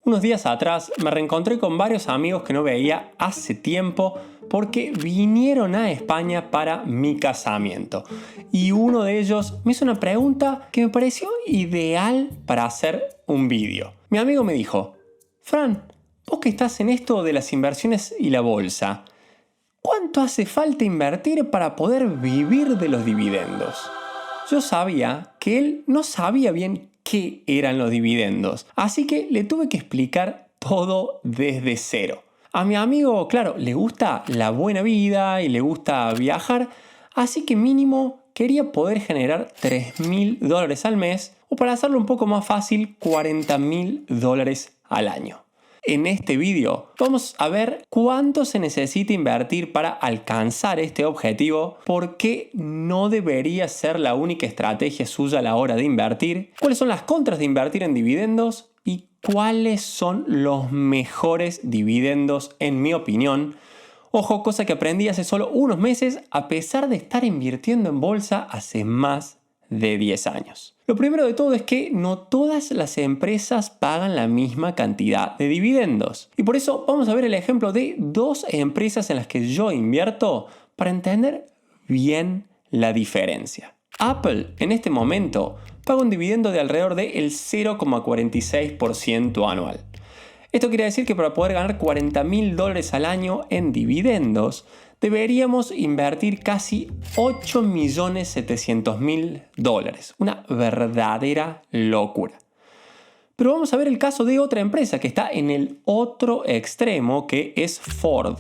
Unos días atrás me reencontré con varios amigos que no veía hace tiempo porque vinieron a España para mi casamiento. Y uno de ellos me hizo una pregunta que me pareció ideal para hacer un vídeo. Mi amigo me dijo: Fran, vos que estás en esto de las inversiones y la bolsa, ¿cuánto hace falta invertir para poder vivir de los dividendos? Yo sabía que él no sabía bien qué eran los dividendos, así que le tuve que explicar todo desde cero. A mi amigo, claro, le gusta la buena vida y le gusta viajar, así que mínimo quería poder generar $3.000 al mes, o para hacerlo un poco más fácil, $40.000 al año. En este vídeo vamos a ver cuánto se necesita invertir para alcanzar este objetivo, por qué no debería ser la única estrategia suya a la hora de invertir, cuáles son las contras de invertir en dividendos y cuáles son los mejores dividendos en mi opinión. Ojo, cosa que aprendí hace solo unos meses a pesar de estar invirtiendo en bolsa hace más de 10 años. Lo primero de todo es que no todas las empresas pagan la misma cantidad de dividendos. Y por eso vamos a ver el ejemplo de dos empresas en las que yo invierto para entender bien la diferencia. Apple en este momento paga un dividendo de alrededor del 0,46% anual. Esto quiere decir que para poder ganar $40.000 al año en dividendos, deberíamos invertir casi $8.700.000. Una verdadera locura. Pero vamos a ver el caso de otra empresa que está en el otro extremo, que es Ford,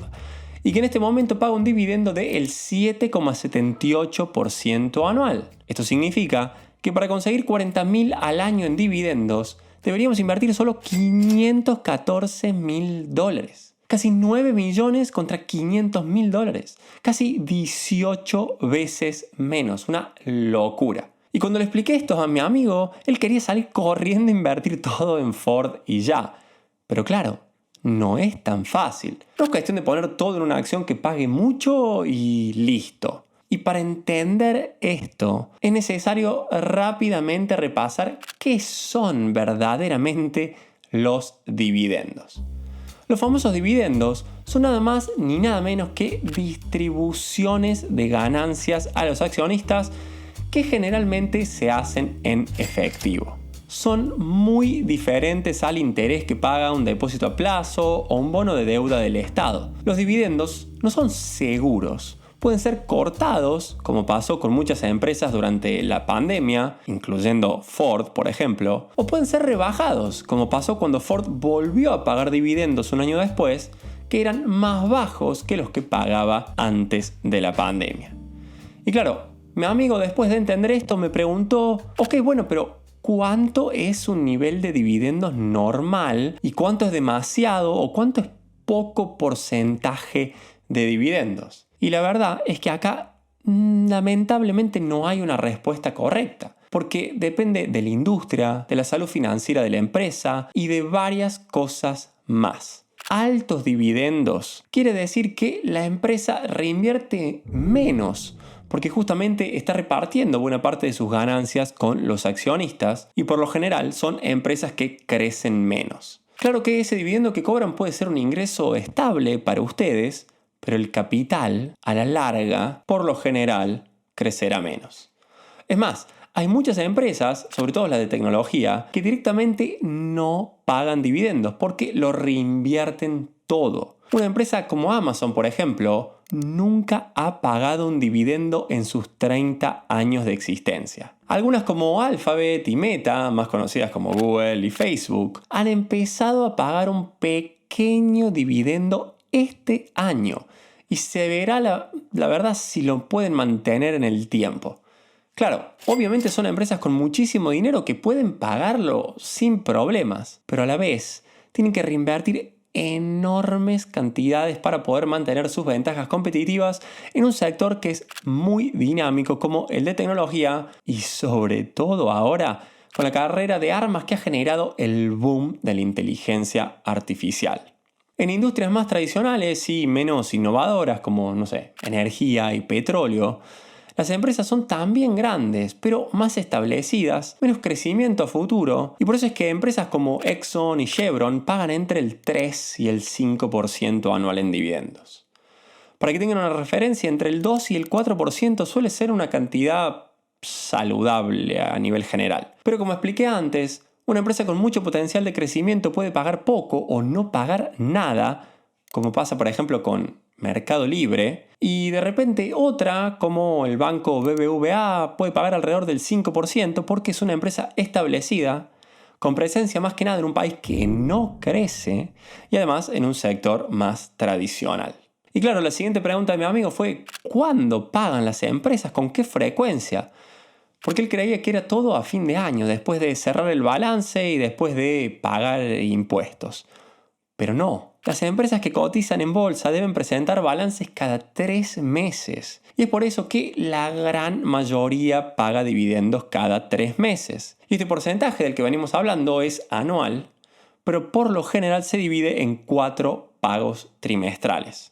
y que en este momento paga un dividendo del 7,78% anual. Esto significa que para conseguir $40.000 al año en dividendos, deberíamos invertir solo $514.000. Casi 9 millones contra $500.000. Casi 18 veces menos. Una locura. Y cuando le expliqué esto a mi amigo, él quería salir corriendo a invertir todo en Ford y ya. Pero claro, no es tan fácil. No es cuestión de poner todo en una acción que pague mucho y listo. Y para entender esto, es necesario rápidamente repasar qué son verdaderamente los dividendos. Los famosos dividendos son nada más ni nada menos que distribuciones de ganancias a los accionistas que generalmente se hacen en efectivo. Son muy diferentes al interés que paga un depósito a plazo o un bono de deuda del Estado. Los dividendos no son seguros. Pueden ser cortados, como pasó con muchas empresas durante la pandemia, incluyendo Ford, por ejemplo, o pueden ser rebajados, como pasó cuando Ford volvió a pagar dividendos un año después, que eran más bajos que los que pagaba antes de la pandemia. Y claro, mi amigo, después de entender esto, me preguntó: ok, bueno, pero ¿cuánto es un nivel de dividendos normal? ¿Y cuánto es demasiado o cuánto es poco porcentaje de dividendos? Y la verdad es que acá lamentablemente no hay una respuesta correcta, porque depende de la industria, de la salud financiera de la empresa y de varias cosas más. Altos dividendos quiere decir que la empresa reinvierte menos, porque justamente está repartiendo buena parte de sus ganancias con los accionistas y por lo general son empresas que crecen menos. Claro que ese dividendo que cobran puede ser un ingreso estable para ustedes, pero el capital, a la larga, por lo general, crecerá menos. Es más, hay muchas empresas, sobre todo las de tecnología, que directamente no pagan dividendos porque lo reinvierten todo. Una empresa como Amazon, por ejemplo, nunca ha pagado un dividendo en sus 30 años de existencia. Algunas como Alphabet y Meta, más conocidas como Google y Facebook, han empezado a pagar un pequeño dividendo este año y se verá la verdad si lo pueden mantener en el tiempo. Claro, obviamente son empresas con muchísimo dinero que pueden pagarlo sin problemas, pero a la vez tienen que reinvertir enormes cantidades para poder mantener sus ventajas competitivas en un sector que es muy dinámico como el de tecnología y sobre todo ahora con la carrera de armas que ha generado el boom de la inteligencia artificial. En industrias más tradicionales y menos innovadoras como, energía y petróleo, Las empresas son también grandes, pero más establecidas, menos crecimiento a futuro, y por eso es que empresas como Exxon y Chevron pagan entre el 3 y el 5% anual en dividendos. Para que tengan una referencia, entre el 2 y el 4% suele ser una cantidad saludable a nivel general. Pero como expliqué antes, una empresa con mucho potencial de crecimiento puede pagar poco o no pagar nada, como pasa por ejemplo con Mercado Libre, y de repente otra, como el banco BBVA, puede pagar alrededor del 5% porque es una empresa establecida, con presencia más que nada en un país que no crece y además en un sector más tradicional. Y claro, la siguiente pregunta de mi amigo fue: ¿cuándo pagan las empresas? ¿Con qué frecuencia? Porque él creía que era todo a fin de año, después de cerrar el balance y después de pagar impuestos. Pero no, las empresas que cotizan en bolsa deben presentar balances cada 3 meses. Y es por eso que la gran mayoría paga dividendos cada 3 meses. Y este porcentaje del que venimos hablando es anual, pero por lo general se divide en 4 pagos trimestrales.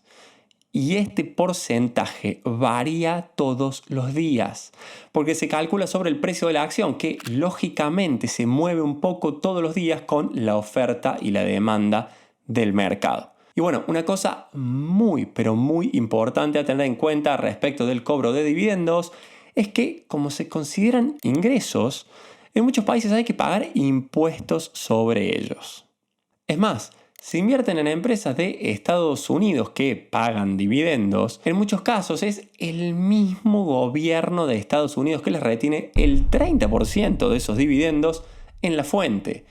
Y este porcentaje varía todos los días, porque se calcula sobre el precio de la acción, que lógicamente se mueve un poco todos los días con la oferta y la demanda del mercado. Y bueno, una cosa muy, pero muy importante a tener en cuenta respecto del cobro de dividendos es que, como se consideran ingresos, en muchos países hay que pagar impuestos sobre ellos. Es más, si invierten en empresas de Estados Unidos que pagan dividendos, en muchos casos es el mismo gobierno de Estados Unidos que les retiene el 30% de esos dividendos en la fuente.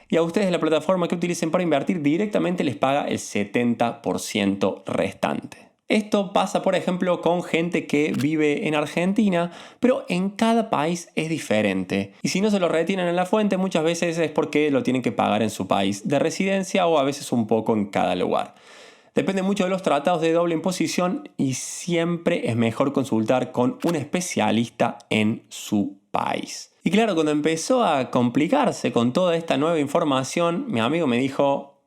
Y a ustedes la plataforma que utilicen para invertir directamente les paga el 70% restante. Esto pasa, por ejemplo, con gente que vive en Argentina, pero en cada país es diferente. Y si no se lo retienen en la fuente, muchas veces es porque lo tienen que pagar en su país de residencia o a veces un poco en cada lugar. Depende mucho de los tratados de doble imposición y siempre es mejor consultar con un especialista en su país. Y claro, cuando empezó a complicarse con toda esta nueva información, mi amigo me dijo: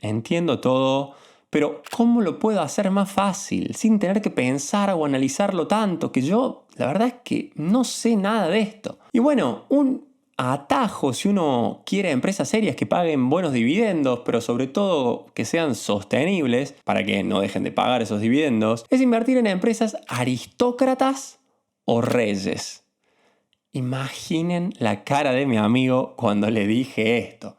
entiendo todo, pero ¿cómo lo puedo hacer más fácil, sin tener que pensar o analizarlo tanto? Que yo, la verdad es que no sé nada de esto. Y bueno, un atajo si uno quiere empresas serias que paguen buenos dividendos, pero sobre todo que sean sostenibles, para que no dejen de pagar esos dividendos, es invertir en empresas aristócratas o reyes. Imaginen la cara de mi amigo cuando le dije esto.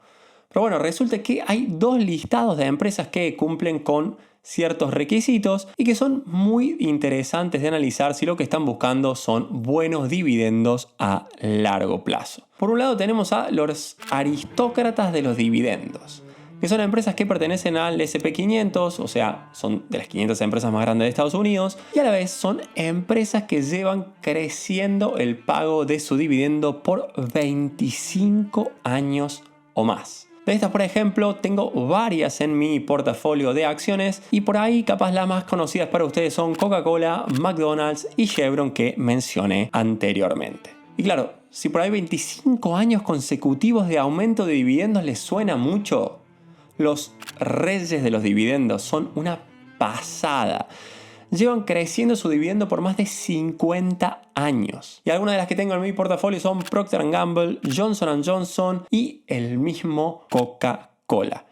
Pero bueno, resulta que hay 2 listados de empresas que cumplen con ciertos requisitos y que son muy interesantes de analizar si lo que están buscando son buenos dividendos a largo plazo. Por un lado tenemos a los aristócratas de los dividendos, que son empresas que pertenecen al S&P 500, o sea, son de las 500 empresas más grandes de Estados Unidos, y a la vez son empresas que llevan creciendo el pago de su dividendo por 25 años o más. De estas, por ejemplo, tengo varias en mi portafolio de acciones y por ahí capaz las más conocidas para ustedes son Coca-Cola, McDonald's y Chevron, que mencioné anteriormente. Y claro, si por ahí 25 años consecutivos de aumento de dividendos les suena mucho, los reyes de los dividendos son una pasada. Llevan creciendo su dividendo por más de 50 años. Y algunas de las que tengo en mi portafolio son Procter & Gamble, Johnson & Johnson y el mismo Coca-Cola.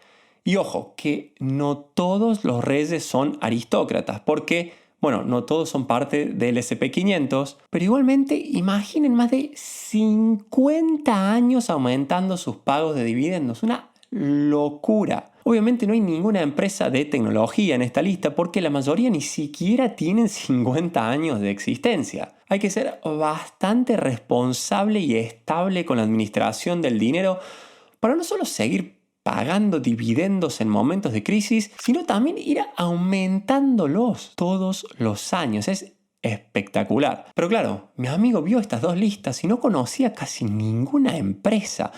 Y ojo, que no todos los reyes son aristócratas, porque, bueno, no todos son parte del S&P 500, pero igualmente imaginen más de 50 años aumentando sus pagos de dividendos. Una locura. Obviamente no hay ninguna empresa de tecnología en esta lista porque la mayoría ni siquiera tienen 50 años de existencia. Hay que ser bastante responsable y estable con la administración del dinero para no solo seguir pagando dividendos en momentos de crisis, sino también ir aumentándolos todos los años. Es espectacular. Pero claro, mi amigo vio estas 2 listas y no conocía casi ninguna empresa.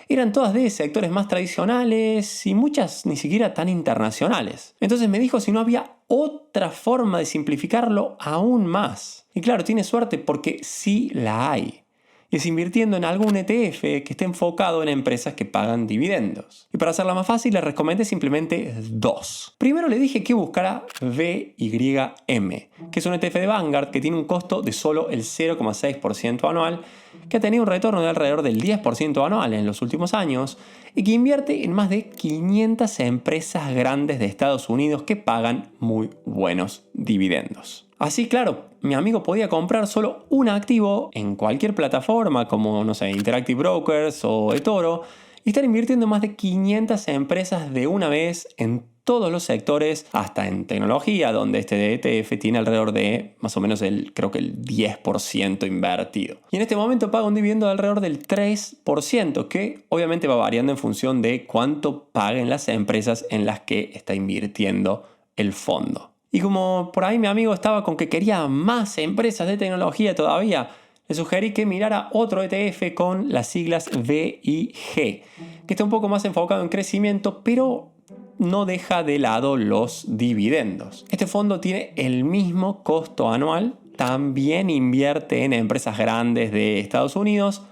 Eran todas de sectores más tradicionales y muchas ni siquiera tan internacionales. Entonces me dijo si no había otra forma de simplificarlo aún más. Y claro, tiene suerte porque sí la hay. y es invirtiendo en algún ETF que esté enfocado en empresas que pagan dividendos. Y para hacerla más fácil, les recomendé simplemente dos. Primero le dije que buscara VYM, que es un ETF de Vanguard que tiene un costo de solo el 0,6% anual, que ha tenido un retorno de alrededor del 10% anual en los últimos años y que invierte en más de 500 empresas grandes de Estados Unidos que pagan muy buenos dividendos. Así, claro, mi amigo podía comprar solo un activo en cualquier plataforma como, no sé, Interactive Brokers o eToro y estar invirtiendo en más de 500 empresas de una vez en todos los sectores, hasta en tecnología, donde este ETF tiene alrededor de más o menos creo que el 10% invertido. Y en este momento paga un dividendo de alrededor del 3%, que obviamente va variando en función de cuánto paguen las empresas en las que está invirtiendo el fondo. Y como por ahí mi amigo estaba con que quería más empresas de tecnología todavía, le sugerí que mirara otro ETF con las siglas VIG, que está un poco más enfocado en crecimiento, pero no deja de lado los dividendos. Este fondo tiene el mismo costo anual, también invierte en empresas grandes de Estados Unidos,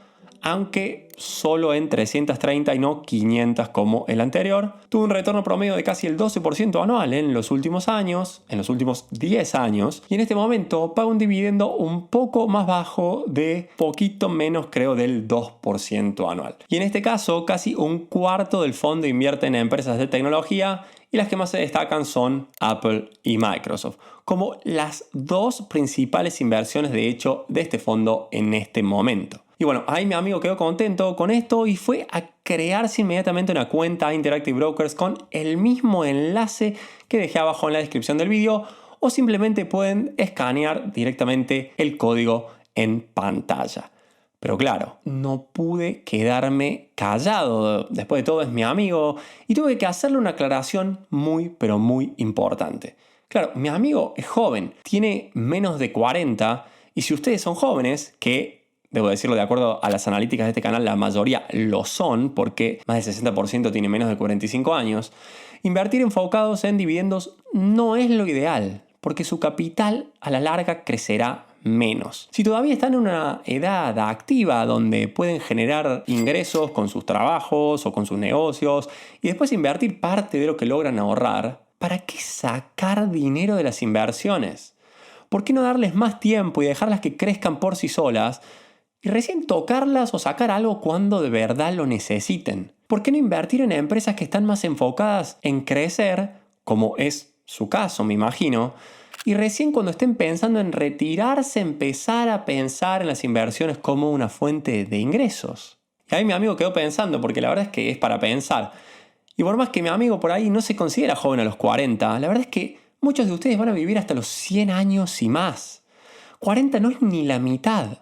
aunque solo en 330 y no 500 como el anterior. Tuvo un retorno promedio de casi el 12% anual en los últimos años, en los últimos 10 años, y en este momento paga un dividendo un poco más bajo de poquito menos, creo, del 2% anual. Y en este caso, casi un cuarto del fondo invierte en empresas de tecnología, y las que más se destacan son Apple y Microsoft, como las dos principales inversiones de hecho de este fondo en este momento. Y bueno, ahí mi amigo quedó contento con esto y fue a crearse inmediatamente una cuenta Interactive Brokers con el mismo enlace que dejé abajo en la descripción del vídeo, o simplemente pueden escanear directamente el código en pantalla. Pero claro, no pude quedarme callado. Después de todo es mi amigo y tuve que hacerle una aclaración muy pero muy importante. Claro, mi amigo es joven, tiene menos de 40 y si ustedes son jóvenes, que debo decirlo de acuerdo a las analíticas de este canal, la mayoría lo son porque más del 60% tiene menos de 45 años, invertir enfocados en dividendos no es lo ideal porque su capital a la larga crecerá menos. Si todavía están en una edad activa donde pueden generar ingresos con sus trabajos o con sus negocios y después invertir parte de lo que logran ahorrar, ¿para qué sacar dinero de las inversiones? ¿Por qué no darles más tiempo y dejarlas que crezcan por sí solas y recién tocarlas o sacar algo cuando de verdad lo necesiten? ¿Por qué no invertir en empresas que están más enfocadas en crecer, como es su caso, me imagino, y recién cuando estén pensando en retirarse empezar a pensar en las inversiones como una fuente de ingresos? Y ahí mi amigo quedó pensando, porque la verdad es que es para pensar. Y por más que mi amigo por ahí no se considera joven a los 40, la verdad es que muchos de ustedes van a vivir hasta los 100 años y más. 40 no es ni la mitad.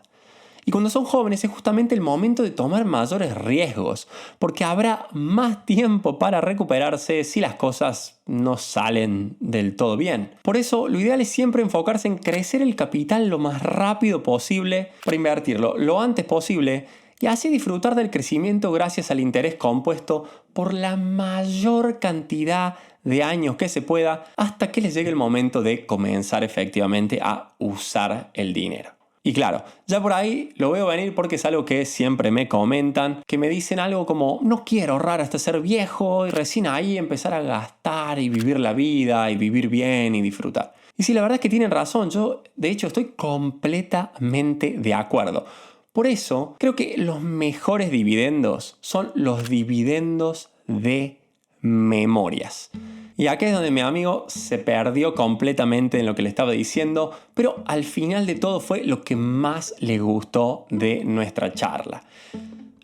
Y cuando son jóvenes es justamente el momento de tomar mayores riesgos, porque habrá más tiempo para recuperarse si las cosas no salen del todo bien. Por eso, lo ideal es siempre enfocarse en crecer el capital lo más rápido posible para invertirlo lo antes posible y así disfrutar del crecimiento gracias al interés compuesto por la mayor cantidad de años que se pueda hasta que les llegue el momento de comenzar efectivamente a usar el dinero. Y claro, ya por ahí lo veo venir porque es algo que siempre me comentan, que me dicen algo como no quiero ahorrar hasta ser viejo y recién ahí empezar a gastar y vivir la vida y vivir bien y disfrutar. Y sí, la verdad es que tienen razón, yo de hecho estoy completamente de acuerdo. Por eso creo que los mejores dividendos son los dividendos de memorias. Y aquí es donde mi amigo se perdió completamente en lo que le estaba diciendo, pero al final de todo fue lo que más le gustó de nuestra charla.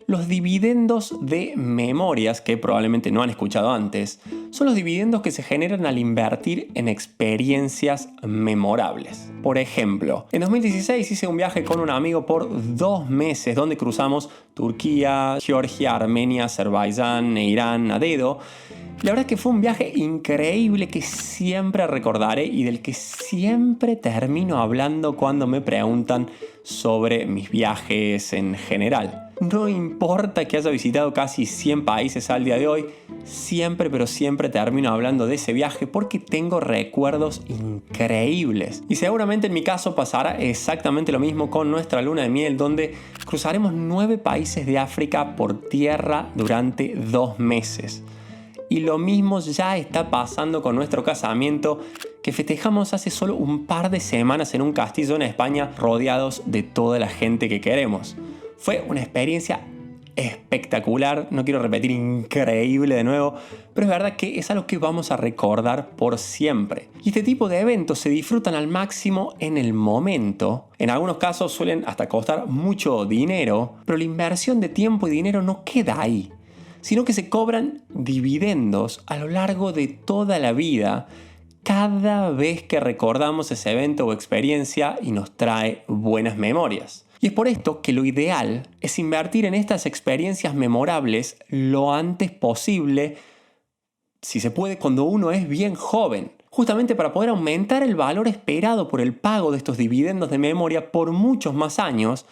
Los dividendos de memorias, que probablemente no han escuchado antes, son los dividendos que se generan al invertir en experiencias memorables. Por ejemplo, en 2016 hice un viaje con un amigo por 2 meses donde cruzamos Turquía, Georgia, Armenia, Azerbaiyán e Irán a dedo. La verdad es que fue un viaje increíble que siempre recordaré y del que siempre termino hablando cuando me preguntan sobre mis viajes en general. no importa que haya visitado casi 100 países al día de hoy, siempre pero siempre termino hablando de ese viaje porque tengo recuerdos increíbles. Y seguramente en mi caso pasará exactamente lo mismo con nuestra luna de miel, donde cruzaremos 9 países de África por tierra durante 2 meses. Y lo mismo ya está pasando con nuestro casamiento, que festejamos hace solo un par de semanas en un castillo en España, rodeados de toda la gente que queremos. Fue una experiencia espectacular, no quiero repetir increíble de nuevo, pero es verdad que es algo que vamos a recordar por siempre. Y este tipo de eventos se disfrutan al máximo en el momento. En algunos casos suelen hasta costar mucho dinero, pero la inversión de tiempo y dinero no queda ahí, sino que se cobran dividendos a lo largo de toda la vida, cada vez que recordamos ese evento o experiencia y nos trae buenas memorias. Y es por esto que lo ideal es invertir en estas experiencias memorables lo antes posible, si se puede cuando uno es bien joven, justamente para poder aumentar el valor esperado por el pago de estos dividendos de memoria por muchos más años,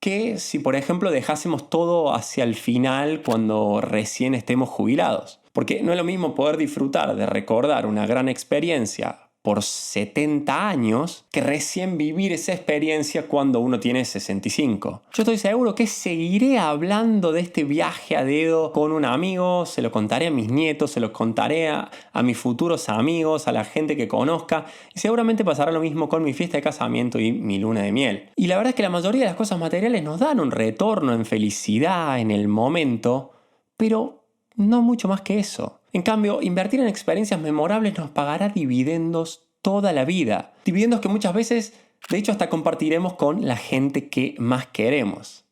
que si por ejemplo dejásemos todo hacia el final cuando recién estemos jubilados. Porque no es lo mismo poder disfrutar de recordar una gran experiencia por 70 años que recién vivir esa experiencia cuando uno tiene 65. Yo estoy seguro que seguiré hablando de este viaje a dedo con un amigo, se lo contaré a mis nietos, se lo contaré a mis futuros amigos, a la gente que conozca, y seguramente pasará lo mismo con mi fiesta de casamiento y mi luna de miel. Y la verdad es que la mayoría de las cosas materiales nos dan un retorno en felicidad en el momento, pero no mucho más que eso. En cambio, invertir en experiencias memorables nos pagará dividendos toda la vida. Dividendos que muchas veces, de hecho, hasta compartiremos con la gente que más queremos.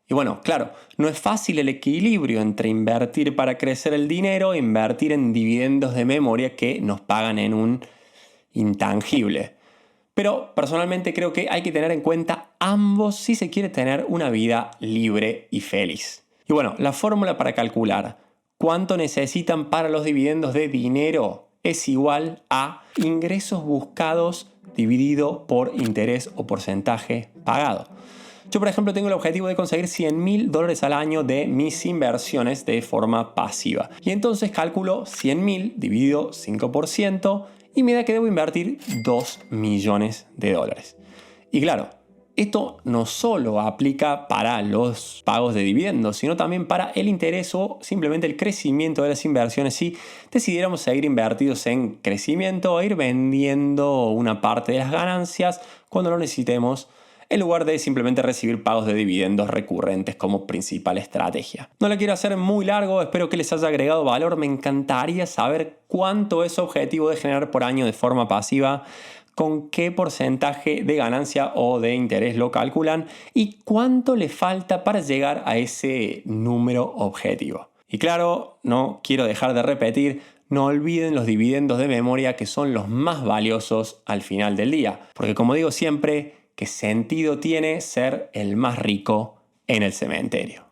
Y bueno, claro, no es fácil el equilibrio entre invertir para crecer el dinero e invertir en dividendos de memoria que nos pagan en un intangible. Pero personalmente creo que hay que tener en cuenta ambos si se quiere tener una vida libre y feliz. Y bueno, la fórmula para calcular cuánto necesitan para los dividendos de dinero es igual a ingresos buscados dividido por interés o porcentaje pagado. Yo, por ejemplo, tengo el objetivo de conseguir $100.000 al año de mis inversiones de forma pasiva. Y entonces calculo 100.000 dividido 5% y me da que debo invertir $2 millones. Y claro, esto no solo aplica para los pagos de dividendos, sino también para el interés o simplemente el crecimiento de las inversiones si decidiéramos seguir invertidos en crecimiento o ir vendiendo una parte de las ganancias cuando lo necesitemos, en lugar de simplemente recibir pagos de dividendos recurrentes como principal estrategia. No la quiero hacer muy largo, espero que les haya agregado valor. Me encantaría saber cuánto es su objetivo de generar por año de forma pasiva, con qué porcentaje de ganancia o de interés lo calculan y cuánto le falta para llegar a ese número objetivo. Y claro, no quiero dejar de repetir, no olviden los dividendos de memoria que son los más valiosos al final del día. Porque como digo siempre, ¿qué sentido tiene ser el más rico en el cementerio?